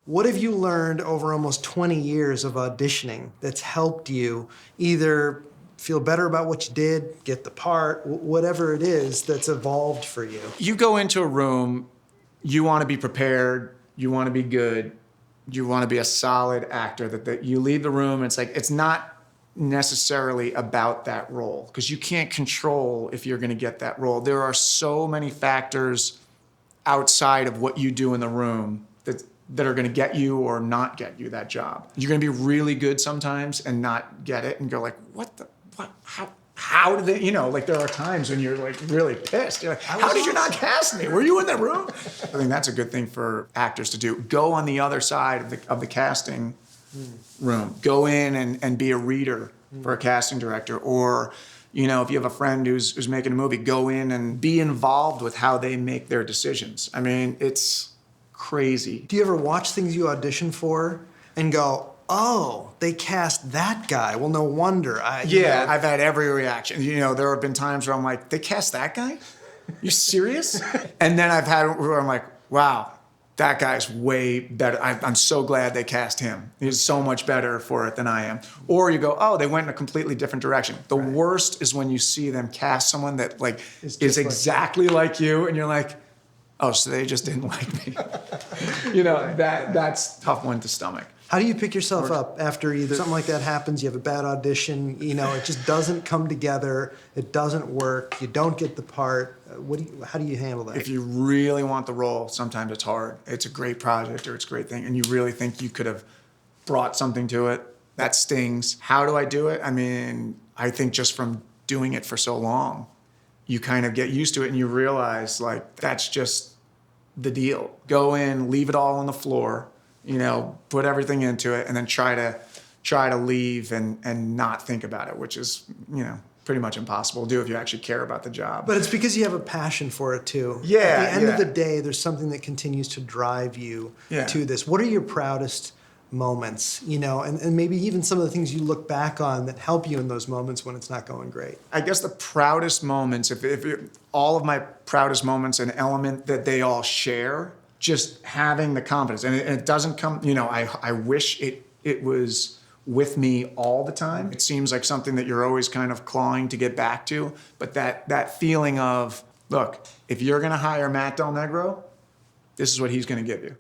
What have you learned over almost 20 years of auditioning that's helped you either feel better about what you did, get the part, whatever it is that's evolved for you? You go into a room, you want to be prepared, you want to be good, you want to be a solid actor, that you leave the room and it's not necessarily about that role because you can't control if you're going to get that role. There are so many factors outside of what you do in the room that are going to get you or not get you that job. You're going to be really good sometimes and not get it and go like, what, how did they, there are times when you're like really pissed. You're like, how did you not cast me? Were you in that room? I think that's a good thing for actors to do. Go on the other side of the casting room. Go in and be a reader for a casting director, or if you have a friend who's making a movie, go in and be involved with how they make their decisions. I mean, it's crazy. Do you ever watch things you audition for and go, oh, they cast that guy? Well, no wonder. I've had every reaction. There have been times where I'm like, they cast that guy? You serious? And then I've had where I'm like, wow, that guy's way better. I'm so glad they cast him. He's so much better for it than I am. Or you go, oh, they went in a completely different direction. The worst is when you see them cast someone that is exactly like you, and you're like, oh, so they just didn't like me. That's a tough one to stomach. How do you pick yourself up after either something like that happens, you have a bad audition, it just doesn't come together, it doesn't work, you don't get the part? How do you handle that? If you really want the role, sometimes it's hard. It's a great project or it's a great thing, and you really think you could have brought something to it. That stings. How do I do it? I mean, I think just from doing it for so long, you kind of get used to it and you realize that's just the deal. Go in, leave it all on the floor, put everything into it, and then try to leave and not think about it, which is, pretty much impossible to do if you actually care about the job. But it's because you have a passion for it too. Yeah. At the end of the day, there's something that continues to drive you to this. What are your proudest moments, and maybe even some of the things you look back on that help you in those moments when it's not going great? I guess the proudest moments, if all of my proudest moments, an element that they all share, just having the confidence. And it doesn't come, I wish it was with me all the time. It seems like something that you're always kind of clawing to get back to, but that feeling of, look, if you're gonna hire Matt Del Negro, this is what he's gonna give you.